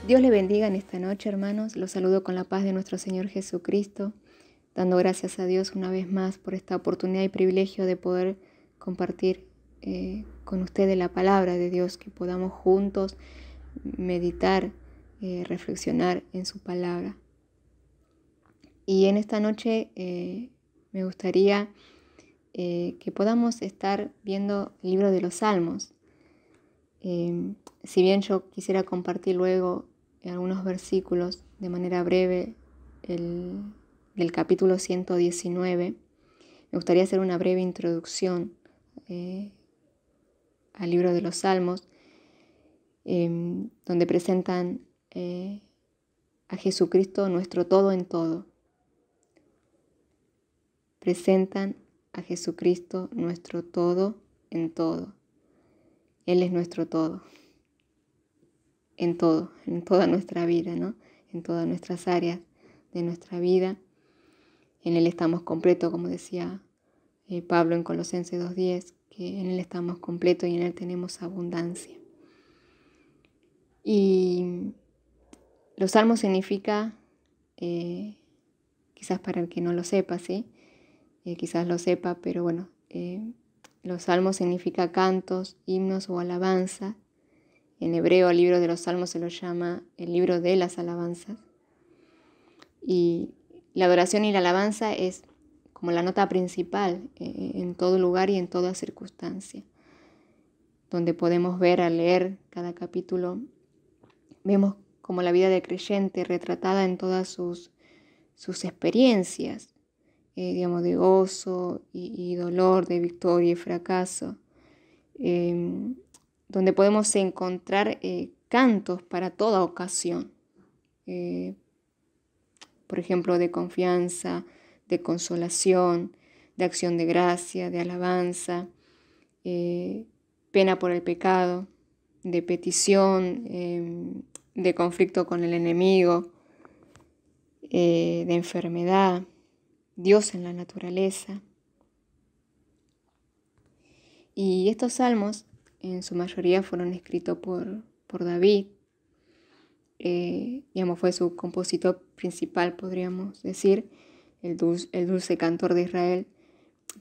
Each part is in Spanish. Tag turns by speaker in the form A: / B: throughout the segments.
A: Dios le bendiga en esta noche, hermanos. Los saludo con la paz de nuestro Señor Jesucristo, dando gracias a Dios una vez más por esta oportunidad y privilegio de poder compartir con ustedes la palabra de Dios, que podamos juntos meditar, reflexionar en su palabra. Y en esta noche me gustaría que podamos estar viendo el libro de los Salmos. Si bien yo quisiera compartir luego algunos versículos de manera breve del capítulo 119, me gustaría hacer una breve introducción al libro de los Salmos, donde presentan a Jesucristo nuestro todo en todo. Presentan a Jesucristo nuestro todo en todo. Él es nuestro todo, en toda nuestra vida, ¿no? En todas nuestras áreas de nuestra vida. En Él estamos completos, como decía Pablo en Colosenses 2:10, que en Él estamos completos y en Él tenemos abundancia. Y los salmos significa, quizás para el que no lo sepa, ¿sí? Quizás lo sepa, pero bueno, los salmos significa cantos, himnos o alabanza. En hebreo, el libro de los salmos se lo llama el libro de las alabanzas. Y la adoración y la alabanza es como la nota principal en todo lugar y en toda circunstancia. Donde podemos ver al leer cada capítulo, vemos como la vida del creyente retratada en todas sus experiencias, de gozo y dolor, de victoria y fracaso, donde podemos encontrar cantos para toda ocasión, por ejemplo, de confianza, de consolación, de acción de gracia, de alabanza, pena por el pecado, de petición, de conflicto con el enemigo, de enfermedad, Dios en la naturaleza. Y estos salmos en su mayoría fueron escritos por David. Fue su compositor principal, podríamos decir, el dulce cantor de Israel.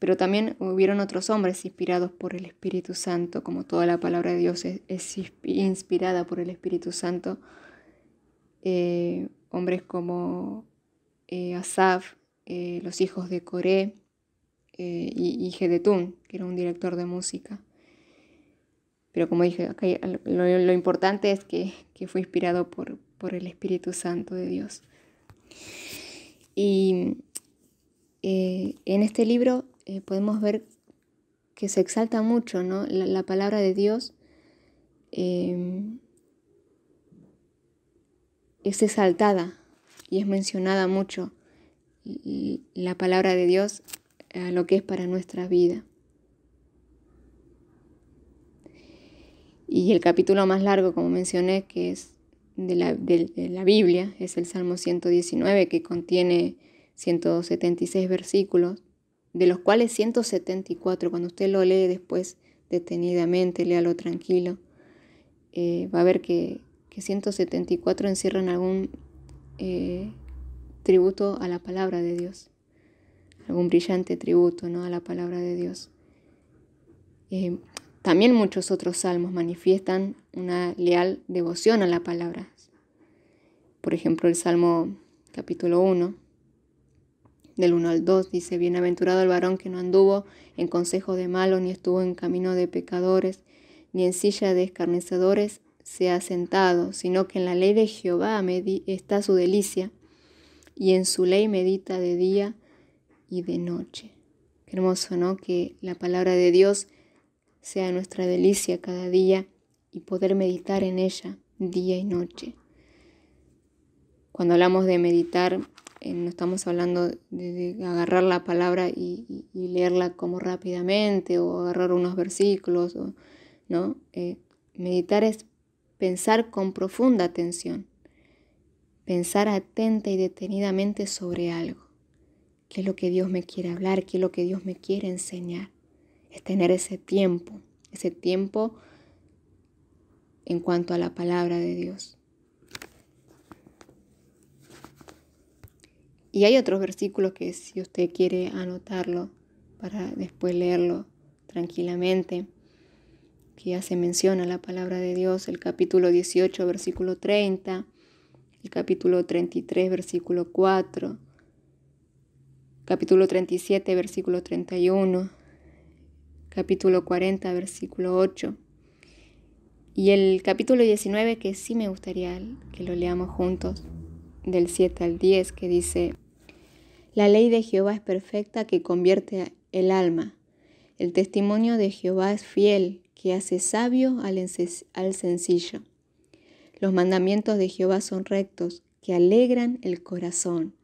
A: Pero también hubieron otros hombres inspirados por el Espíritu Santo, como toda la palabra de Dios es inspirada por el Espíritu Santo. Hombres como Asaf, los hijos de Coré y Jedetún, que era un director de música. Pero como dije, acá lo importante es que fue inspirado por el Espíritu Santo de Dios. Y en este libro podemos ver que se exalta mucho, ¿no? La palabra de Dios es exaltada y es mencionada mucho la palabra de Dios a lo que es para nuestra vida. Y el capítulo más largo, como mencioné, que es de la Biblia, es el Salmo 119, que contiene 176 versículos, de los cuales 174, cuando usted lo lee después detenidamente, léalo tranquilo, va a ver que 174 encierran algún tributo a la palabra de Dios, algún brillante tributo, ¿no?, a la palabra de Dios. También muchos otros salmos manifiestan una leal devoción a la palabra. Por ejemplo, el Salmo capítulo 1, del 1 al 2, dice: Bienaventurado el varón que no anduvo en consejo de malos, ni estuvo en camino de pecadores, ni en silla de escarnecedores se ha sentado, sino que en la ley de Jehová está su delicia, y en su ley medita de día y de noche. Qué hermoso, ¿no? Que la palabra de Dios sea nuestra delicia cada día y poder meditar en ella día y noche. Cuando hablamos de meditar, no estamos hablando de agarrar la palabra y leerla como rápidamente o agarrar unos versículos, ¿no? Meditar es pensar con profunda atención, pensar atenta y detenidamente sobre algo. ¿Qué es lo que Dios me quiere hablar? ¿Qué es lo que Dios me quiere enseñar? Es tener ese tiempo en cuanto a la palabra de Dios. Y hay otros versículos que si usted quiere anotarlo para después leerlo tranquilamente, que ya se menciona la palabra de Dios, el capítulo 18, versículo 30, el capítulo 33, versículo 4, capítulo 37, versículo 31, capítulo 40, versículo 8, y el capítulo 19, que sí me gustaría que lo leamos juntos, del 7 al 10, que dice: La ley de Jehová es perfecta, que convierte el alma. El testimonio de Jehová es fiel, que hace sabio al sencillo. Los mandamientos de Jehová son rectos, que alegran el corazón.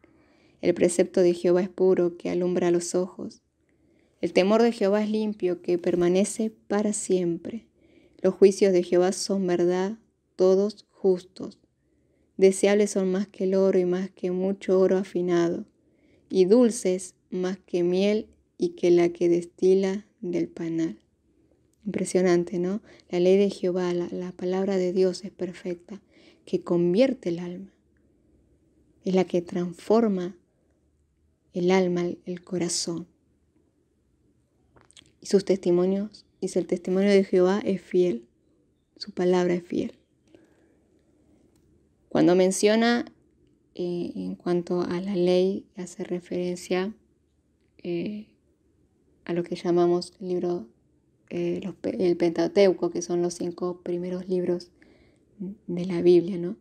A: El precepto de Jehová es puro, que alumbra los ojos. El temor de Jehová es limpio, que permanece para siempre. Los juicios de Jehová son verdad, todos justos. Deseables son más que el oro y más que mucho oro afinado, y dulces más que miel y que la que destila del panal. Impresionante, ¿no? La ley de Jehová, la palabra de Dios es perfecta, que convierte el alma. Es la que transforma el alma, el corazón. Y sus testimonios, dice, el testimonio de Jehová es fiel, su palabra es fiel. Cuando menciona en cuanto a la ley, hace referencia a lo que llamamos el Pentateuco, que son los 5 primeros libros de la Biblia, ¿no?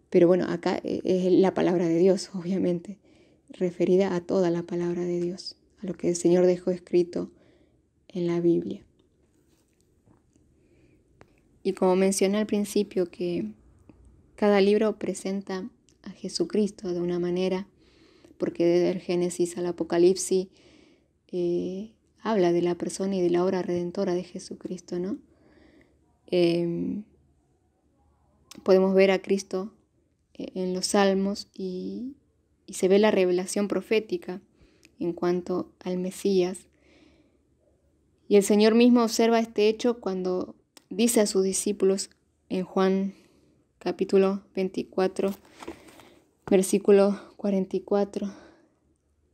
A: Pero bueno, acá es la palabra de Dios, obviamente, referida a toda la palabra de Dios, a lo que el Señor dejó escrito en la Biblia. Y como mencioné al principio, que cada libro presenta a Jesucristo de una manera, porque desde el Génesis al Apocalipsis habla de la persona y de la obra redentora de Jesucristo, ¿no? Podemos ver a Cristo en los Salmos y se ve la revelación profética en cuanto al Mesías. Y el Señor mismo observa este hecho cuando dice a sus discípulos en Juan capítulo 24, versículo 44.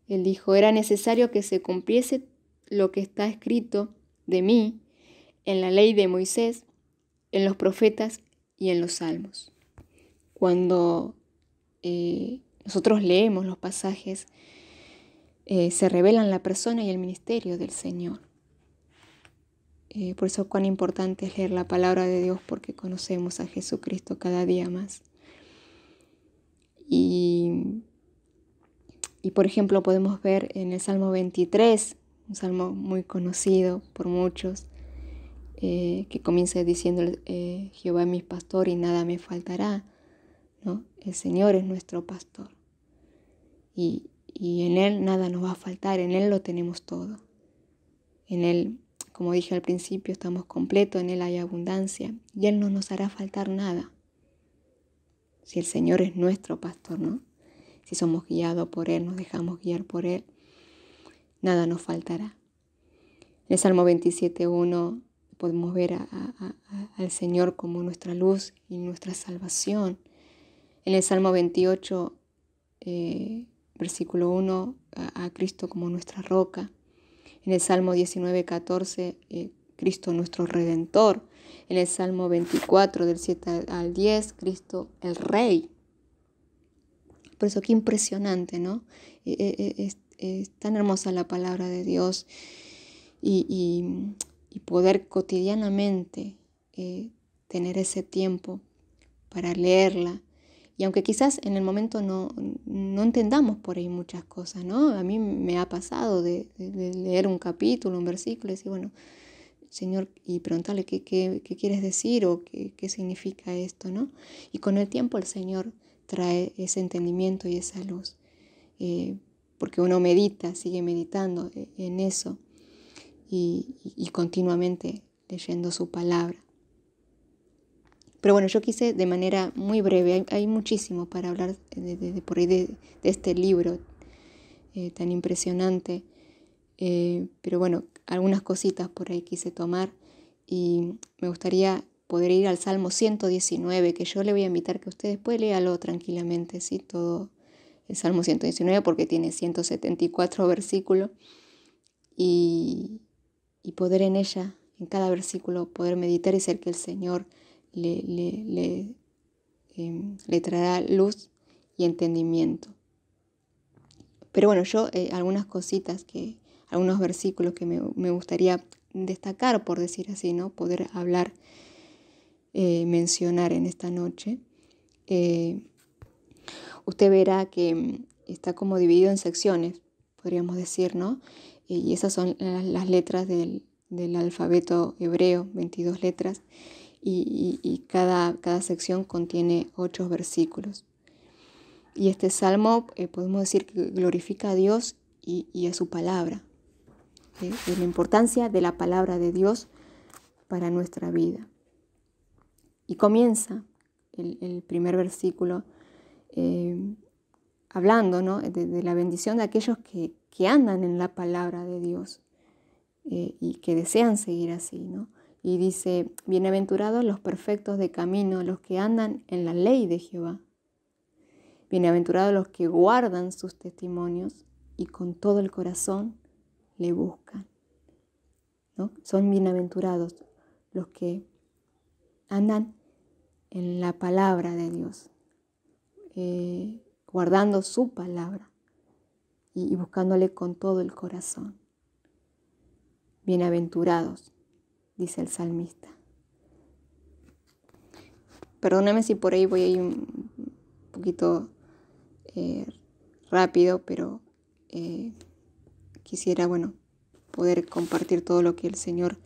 A: Él dijo: era necesario que se cumpliese lo que está escrito de mí en la ley de Moisés, en los profetas y en los salmos. Cuando nosotros leemos los pasajes, se revelan la persona y el ministerio del Señor. Por eso cuán importante es leer la palabra de Dios, porque conocemos a Jesucristo cada día más. Y por ejemplo podemos ver en el Salmo 23, un salmo muy conocido por muchos, que comienza diciendo: Jehová es mi pastor y nada me faltará, ¿no? El Señor es nuestro pastor y en Él nada nos va a faltar, en Él lo tenemos todo. En Él, como dije al principio, estamos completos, en Él hay abundancia y Él no nos hará faltar nada. Si el Señor es nuestro pastor, ¿no? Si somos guiados por Él, nos dejamos guiar por Él, nada nos faltará. En el Salmo 27:1 podemos ver al Señor como nuestra luz y nuestra salvación. En el Salmo 28, versículo 1, a Cristo como nuestra roca. En el Salmo 19:14, Cristo nuestro Redentor. En el Salmo 24, del 7 al 10, Cristo el Rey. Por eso qué impresionante, ¿no? Es tan hermosa la palabra de Dios y poder cotidianamente tener ese tiempo para leerla. Y aunque quizás en el momento no entendamos por ahí muchas cosas, ¿no? A mí me ha pasado de leer un capítulo, un versículo y decir, bueno, Señor, y preguntarle qué quieres decir o qué significa esto, ¿no? Y con el tiempo el Señor trae ese entendimiento y esa luz, porque uno medita, sigue meditando en eso y continuamente leyendo su palabra. Pero bueno, yo quise de manera muy breve, hay muchísimo para hablar por ahí de este libro tan impresionante, pero bueno, algunas cositas por ahí quise tomar y me gustaría poder ir al Salmo 119, que yo le voy a invitar que usted después léalo tranquilamente, ¿sí? Todo el Salmo 119 porque tiene 174 versículos y poder en ella, en cada versículo, poder meditar y ser que el Señor le traerá luz y entendimiento. Pero bueno, yo algunas cositas, algunos versículos que me gustaría destacar, por decir así, ¿no? Poder hablar, mencionar en esta noche. Usted verá que está como dividido en secciones, podríamos decir, ¿no? Y esas son las letras del alfabeto hebreo, 22 letras, y cada sección contiene 8 versículos. Y este salmo podemos decir que glorifica a Dios y a su palabra, de la importancia de la palabra de Dios para nuestra vida. Y comienza el primer versículo hablando, ¿no? de la bendición de aquellos que andan en la palabra de Dios y que desean seguir así, ¿no? Y dice, bienaventurados los perfectos de camino, los que andan en la ley de Jehová. Bienaventurados los que guardan sus testimonios y con todo el corazón le buscan, ¿no? Son bienaventurados los que andan en la palabra de Dios, guardando su palabra y buscándole con todo el corazón. Bienaventurados, dice el salmista. Perdóname si por ahí voy a ir un poquito rápido, pero quisiera, poder compartir todo lo que el Señor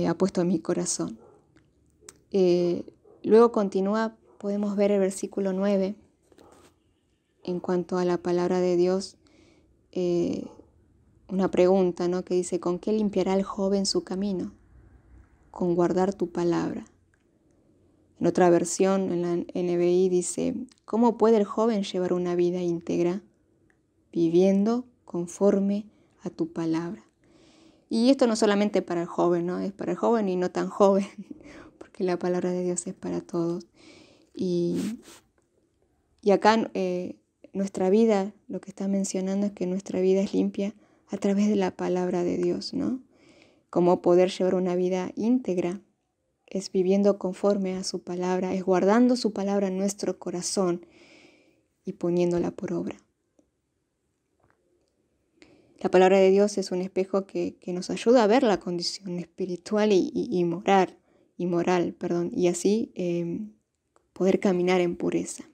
A: ha puesto en mi corazón. Luego continúa, podemos ver el versículo 9, en cuanto a la palabra de Dios, una pregunta, ¿no? Que dice, ¿con qué limpiará el joven su camino? Con guardar tu palabra. En otra versión, en la NBI, dice, ¿cómo puede el joven llevar una vida íntegra? Viviendo conforme a tu palabra. Y esto no solamente para el joven, ¿no? Es para el joven y no tan joven, porque la palabra de Dios es para todos. Y acá nuestra vida, lo que está mencionando es que nuestra vida es limpia a través de la palabra de Dios, ¿no? Cómo poder llevar una vida íntegra es viviendo conforme a su palabra, es guardando su palabra en nuestro corazón y poniéndola por obra. La palabra de Dios es un espejo que nos ayuda a ver la condición espiritual y moral, y así poder caminar en pureza.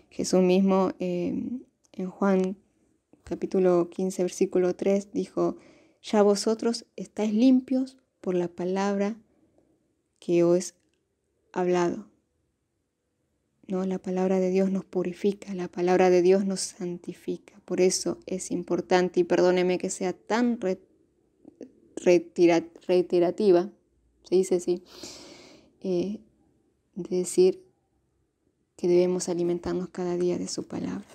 A: Jesús mismo en Juan capítulo 15, versículo 3 dijo, ya vosotros estáis limpios por la palabra que os he hablado. ¿No? La palabra de Dios nos purifica, la palabra de Dios nos santifica. Por eso es importante, y perdóneme que sea tan reiterativa, se dice así, de decir que debemos alimentarnos cada día de su palabra.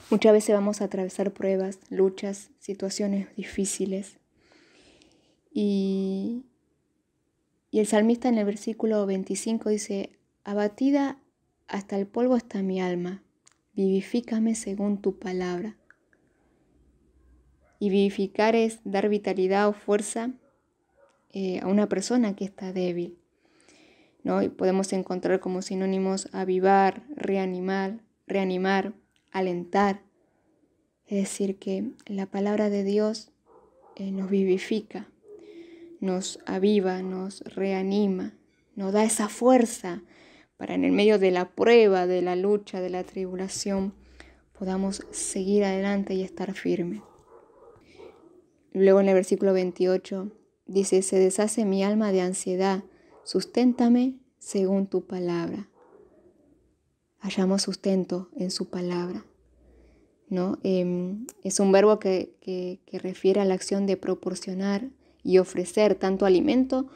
A: Muchas veces vamos a atravesar pruebas, luchas, situaciones difíciles. Y el salmista en el versículo 25 dice, abatida hasta el polvo está mi alma, vivifícame según tu palabra. Y vivificar es dar vitalidad o fuerza a una persona que está débil, ¿no? Y podemos encontrar como sinónimos avivar, reanimar, alentar. Es decir, que la palabra de Dios nos vivifica, nos aviva, nos reanima, nos da esa fuerza para en el medio de la prueba, de la lucha, de la tribulación, podamos seguir adelante y estar firmes. Luego en el versículo 28 dice, se deshace mi alma de ansiedad, susténtame según tu palabra. Hallamos sustento en su palabra, ¿no? Es un verbo que refiere a la acción de proporcionar y ofrecer tanto alimento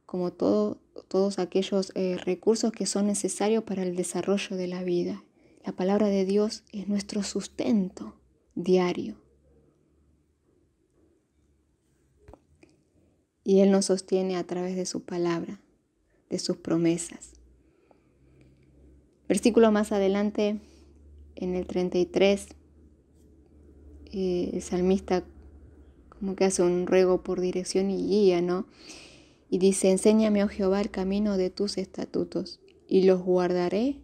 A: como todos aquellos recursos que son necesarios para el desarrollo de la vida. La palabra de Dios es nuestro sustento diario. y Él nos sostiene a través de su palabra, de sus promesas. Versículo más adelante, en el 33, el salmista como que hace un ruego por dirección y guía, ¿no? Y dice: enséñame, oh Jehová, el camino de tus estatutos, y los guardaré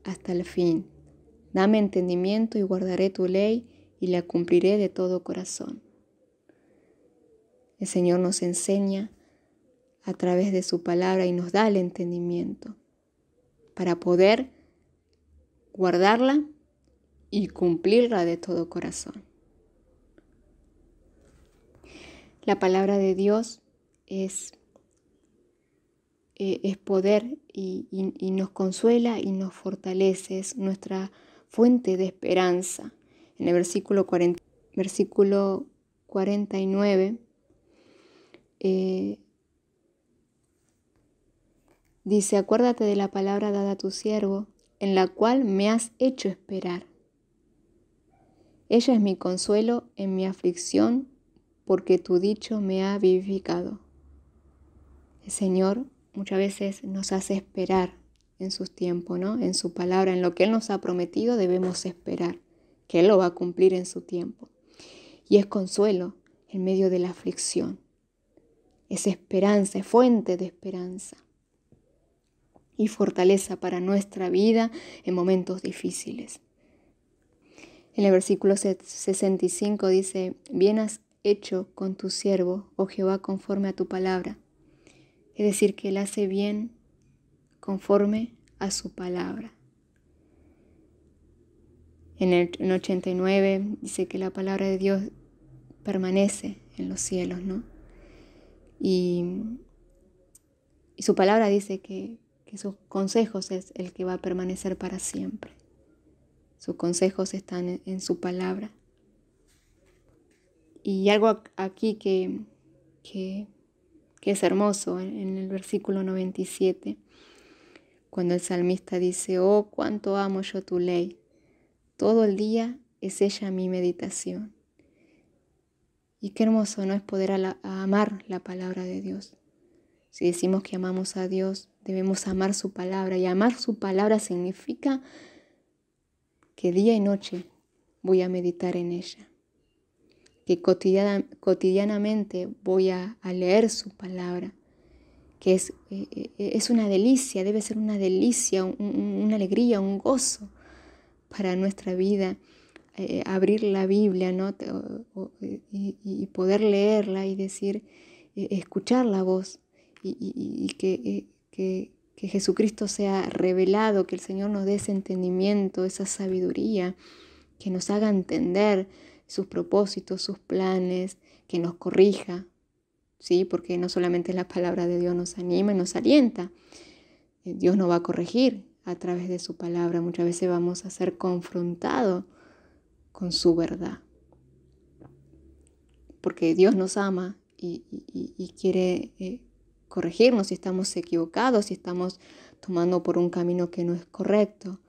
A: hasta el fin. Dame entendimiento y guardaré tu ley, y la cumpliré de todo corazón. El Señor nos enseña a través de su palabra y nos da el entendimiento para poder guardarla y cumplirla de todo corazón. La palabra de Dios es poder y nos consuela y nos fortalece, es nuestra fuente de esperanza. En el versículo 49 dice: acuérdate de la palabra dada a tu siervo, en la cual me has hecho esperar. Ella es mi consuelo en mi aflicción, porque tu dicho me ha vivificado. El Señor muchas veces nos hace esperar en sus tiempos, ¿no? En su palabra, en lo que Él nos ha prometido debemos esperar, que Él lo va a cumplir en su tiempo. Y es consuelo en medio de la aflicción. Es esperanza, es fuente de esperanza y fortaleza para nuestra vida en momentos difíciles. En el versículo 65 dice: bien has hecho con tu siervo, oh Jehová, conforme a tu palabra. Es decir, que Él hace bien conforme a su palabra. En el 89 dice que la palabra de Dios permanece en los cielos, ¿no? Y su palabra dice que sus consejos es el que va a permanecer para siempre. Sus consejos están en su palabra. Y algo aquí que es hermoso en el versículo 97, cuando el salmista dice: oh, cuánto amo yo tu ley, todo el día es ella mi meditación. Y qué hermoso, ¿no?, es poder amar la palabra de Dios. Si decimos que amamos a Dios, debemos amar su palabra. Y amar su palabra significa que día y noche voy a meditar en ella. Que cotidianamente voy a leer su palabra. Que es una delicia, debe ser una delicia, una alegría, un gozo para nuestra vida. Abrir la Biblia, ¿no? y poder leerla y decir, escuchar la voz. Y que Jesucristo sea revelado, que el Señor nos dé ese entendimiento, esa sabiduría, que nos haga entender sus propósitos, sus planes, que nos corrija, ¿sí? Porque no solamente la palabra de Dios nos anima y nos alienta, Dios nos va a corregir a través de su palabra. Muchas veces vamos a ser confrontados con su verdad, porque Dios nos ama y quiere corregirnos si estamos equivocados, si estamos tomando por un camino que no es correcto.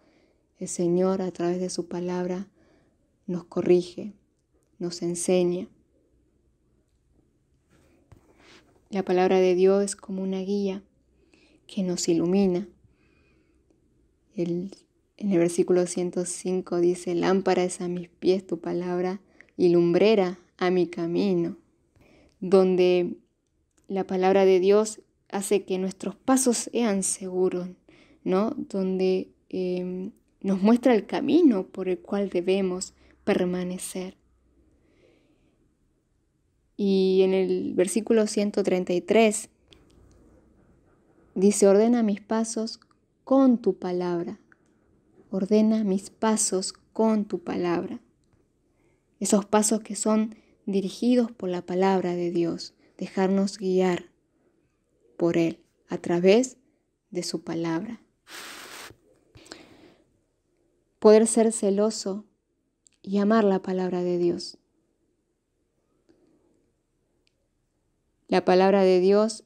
A: El Señor, a través de su palabra, nos corrige, nos enseña. La palabra de Dios es como una guía que nos ilumina. En el versículo 105 dice: lámpara es a mis pies tu palabra y lumbrera a mi camino. Donde la palabra de Dios hace que nuestros pasos sean seguros, ¿no? Donde nos muestra el camino por el cual debemos permanecer. Y en el versículo 133 dice: ordena mis pasos con tu palabra. Ordena mis pasos con tu palabra. Esos pasos que son dirigidos por la palabra de Dios. Dejarnos guiar por Él a través de su palabra. Poder ser celoso y amar la palabra de Dios. La palabra de Dios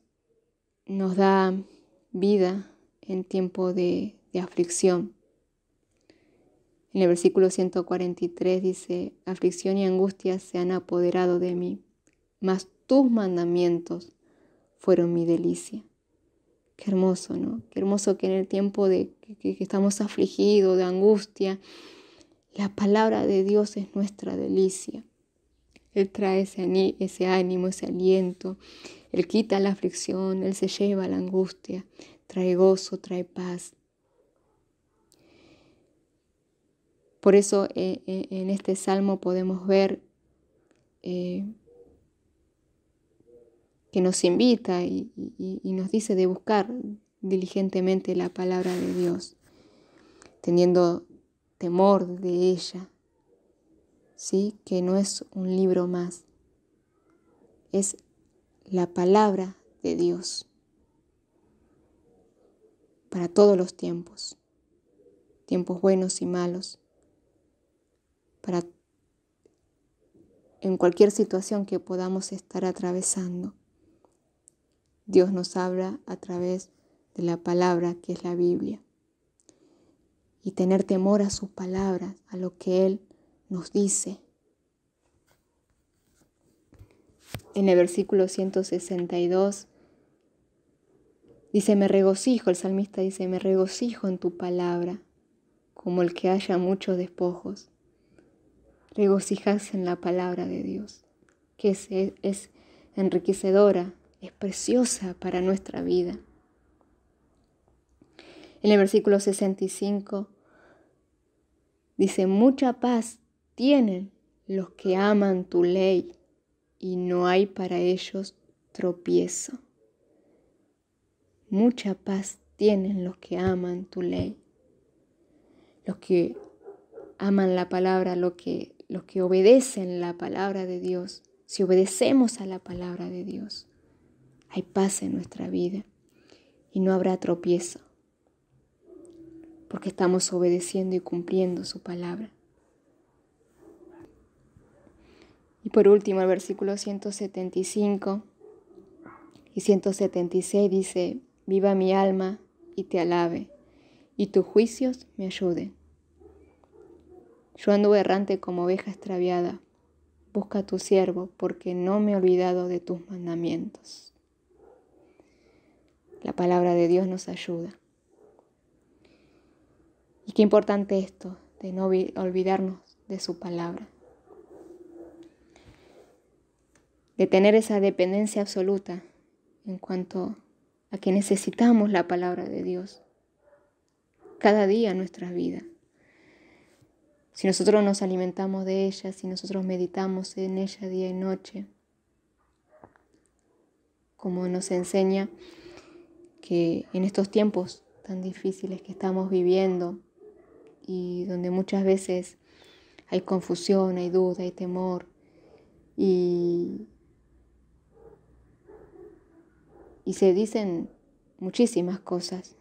A: nos da vida en tiempo de aflicción. En el versículo 143 dice: aflicción y angustia se han apoderado de mí, mas tus mandamientos fueron mi delicia. Qué hermoso, ¿no? Qué hermoso que en el tiempo de que estamos afligidos, de angustia, la palabra de Dios es nuestra delicia. Él trae ese ánimo, ese aliento. Él quita la aflicción, Él se lleva la angustia, trae gozo, trae paz. Por eso en este salmo podemos ver que nos invita y nos dice de buscar diligentemente la palabra de Dios, teniendo temor de ella, ¿sí? Que no es un libro más, es la palabra de Dios para todos los tiempos buenos y malos, en cualquier situación que podamos estar atravesando. Dios nos habla a través de la palabra que es la Biblia. Y tener temor a sus palabras, a lo que Él nos dice. En el versículo 162 dice, me regocijo, el salmista dice, me regocijo en tu palabra, como el que haya muchos despojos. Regocijarse en la palabra de Dios, que es enriquecedora, es preciosa para nuestra vida. En el versículo 65 dice, mucha paz tienen los que aman tu ley y no hay para ellos tropiezo. Mucha paz tienen los que aman tu ley. Los que aman la palabra, los que obedecen la palabra de Dios. Si obedecemos a la palabra de Dios, hay paz en nuestra vida y no habrá tropiezo, porque estamos obedeciendo y cumpliendo su palabra. Y por último, el versículo 175 y 176 dice, viva mi alma y te alabe, y tus juicios me ayuden. Yo ando errante como oveja extraviada, busca a tu siervo, porque no me he olvidado de tus mandamientos. La palabra de Dios nos ayuda. Y qué importante esto, de no olvidarnos de su palabra. De tener esa dependencia absoluta en cuanto a que necesitamos la palabra de Dios cada día en nuestras vidas. Si nosotros nos alimentamos de ella, si nosotros meditamos en ella día y noche, como nos enseña que en estos tiempos tan difíciles que estamos viviendo y donde muchas veces hay confusión, hay duda, hay temor y se dicen muchísimas cosas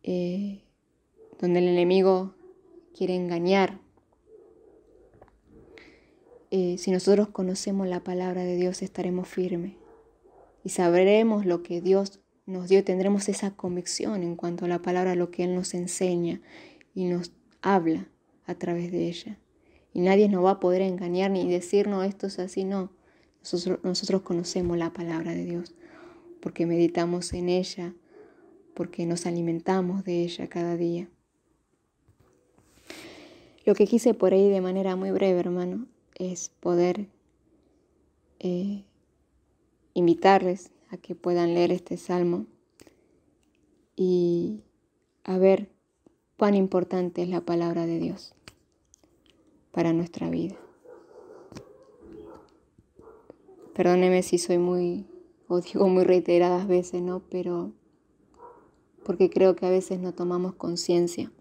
A: donde el enemigo quiere engañar. Si nosotros conocemos la palabra de Dios, estaremos firmes y sabremos lo que Dios nos dio. Tendremos esa convicción en cuanto a la palabra, lo que Él nos enseña y nos habla a través de ella. Y nadie nos va a poder engañar ni decirnos esto es así, no. Nosotros conocemos la palabra de Dios porque meditamos en ella, porque nos alimentamos de ella cada día. Lo que quise por ahí de manera muy breve, hermano, es poder invitarles a que puedan leer este salmo y a ver cuán importante es la palabra de Dios para nuestra vida. Perdóneme si soy digo muy reiteradas veces, ¿no? Pero porque creo que a veces no tomamos conciencia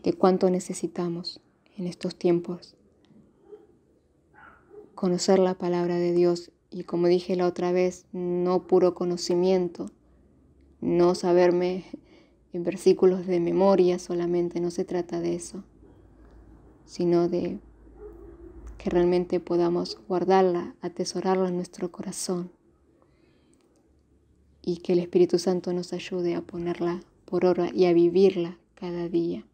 A: de cuánto necesitamos en estos tiempos conocer la palabra de Dios. Y como dije la otra vez, no puro conocimiento, no saberme en versículos de memoria solamente, no se trata de eso, sino de que realmente podamos guardarla, atesorarla en nuestro corazón y que el Espíritu Santo nos ayude a ponerla por obra y a vivirla cada día.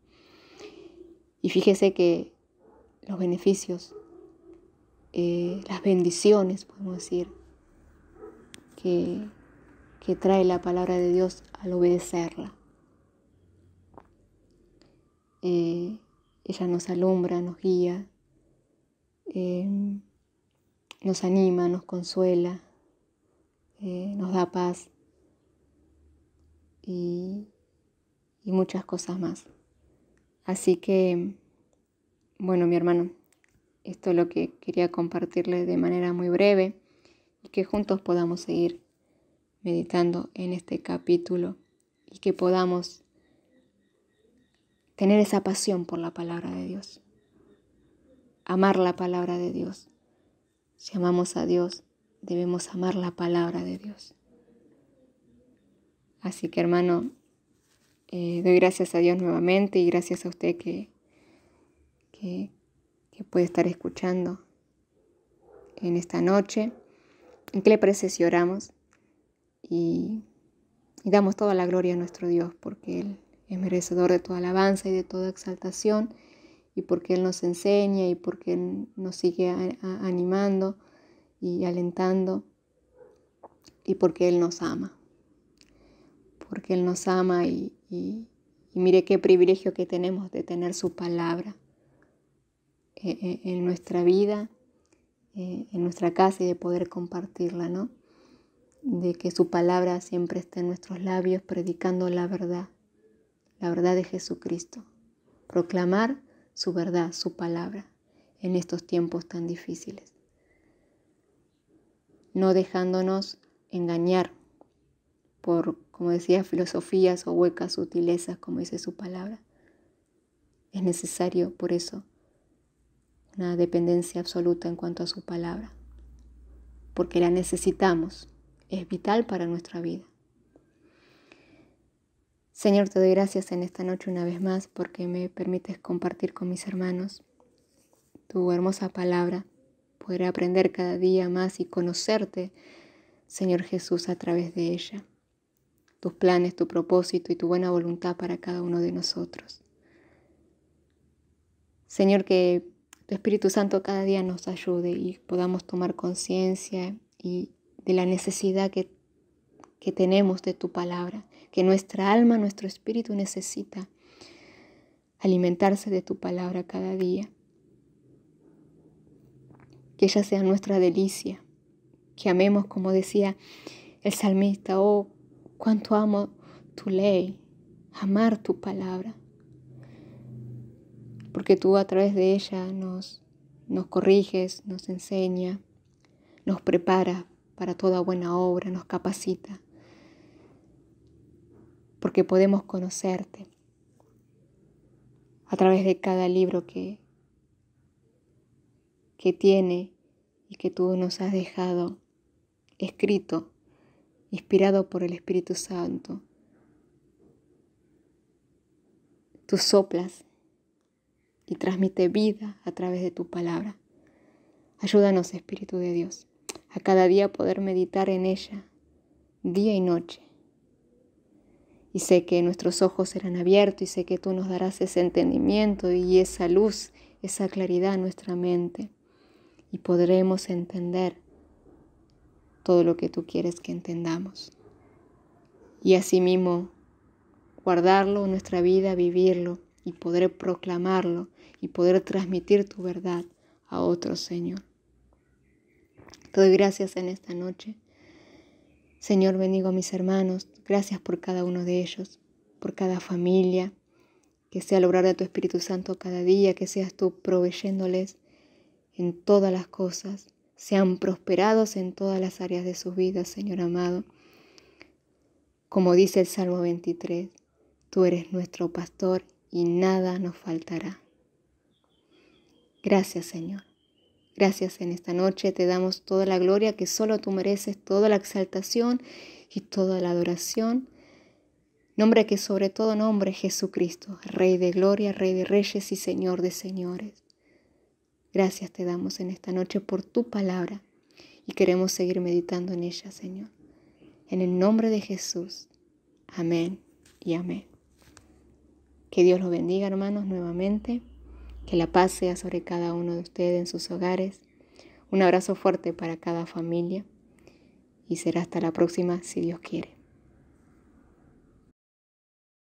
A: Y fíjese que los beneficios, las bendiciones, podemos decir, que trae la palabra de Dios al obedecerla. Ella nos alumbra, nos guía, nos anima, nos consuela, nos da paz y muchas cosas más. Así que, bueno, mi hermano, esto es lo que quería compartirle de manera muy breve y que juntos podamos seguir meditando en este capítulo y que podamos tener esa pasión por la palabra de Dios, amar la palabra de Dios. Si amamos a Dios, debemos amar la palabra de Dios. Así que, hermano, doy gracias a Dios nuevamente y gracias a usted que puede estar escuchando en esta noche. ¿En qué le parece si oramos y damos toda la gloria a nuestro Dios? Porque Él es merecedor de toda alabanza y de toda exaltación, y porque Él nos enseña y porque Él nos sigue animando y alentando, y porque Él nos ama. Porque Él nos ama y mire qué privilegio que tenemos de tener su palabra en nuestra vida, en nuestra casa, y de poder compartirla, ¿no? De que su palabra siempre esté en nuestros labios, predicando la verdad de Jesucristo. Proclamar su verdad, su palabra, en estos tiempos tan difíciles. No dejándonos engañar por, como decía, filosofías o huecas sutilezas, como dice su palabra. Es necesario, por eso, una dependencia absoluta en cuanto a su palabra, porque la necesitamos, es vital para nuestra vida. Señor, te doy gracias en esta noche una vez más porque me permites compartir con mis hermanos tu hermosa palabra, poder aprender cada día más y conocerte, Señor Jesús, a través de ella. Tus planes, tu propósito y tu buena voluntad para cada uno de nosotros. Señor, que tu Espíritu Santo cada día nos ayude y podamos tomar conciencia y de la necesidad que tenemos de tu palabra, que nuestra alma, nuestro espíritu necesita alimentarse de tu palabra cada día. Que ella sea nuestra delicia, que amemos, como decía el salmista, oh, cuánto amo tu ley, amar tu palabra, porque tú a través de ella nos corriges, nos enseña, nos prepara para toda buena obra, nos capacita, porque podemos conocerte a través de cada libro que tiene y que tú nos has dejado escrito, inspirado por el Espíritu Santo. Tú soplas y transmite vida a través de tu palabra. Ayúdanos, Espíritu de Dios, a cada día poder meditar en ella, día y noche. Y sé que nuestros ojos serán abiertos y sé que tú nos darás ese entendimiento y esa luz, esa claridad en nuestra mente. Y podremos entender todo lo que tú quieres que entendamos. Y asimismo, guardarlo en nuestra vida, vivirlo y poder proclamarlo y poder transmitir tu verdad a otros, Señor. Te doy gracias en esta noche. Señor, bendigo a mis hermanos. Gracias por cada uno de ellos, por cada familia. Que sea el obrar de tu Espíritu Santo cada día, que seas tú proveyéndoles en todas las cosas. Sean prosperados en todas las áreas de sus vidas, Señor amado. Como dice el Salmo 23, tú eres nuestro pastor y nada nos faltará. Gracias, Señor. Gracias en esta noche. Te damos toda la gloria que solo tú mereces, toda la exaltación y toda la adoración. Nombre que sobre todo nombre, Jesucristo, Rey de gloria, Rey de reyes y Señor de señores. Gracias te damos en esta noche por tu palabra y queremos seguir meditando en ella, Señor. En el nombre de Jesús. Amén y amén. Que Dios los bendiga, hermanos, nuevamente. Que la paz sea sobre cada uno de ustedes en sus hogares. Un abrazo fuerte para cada familia. y será hasta la próxima si Dios quiere.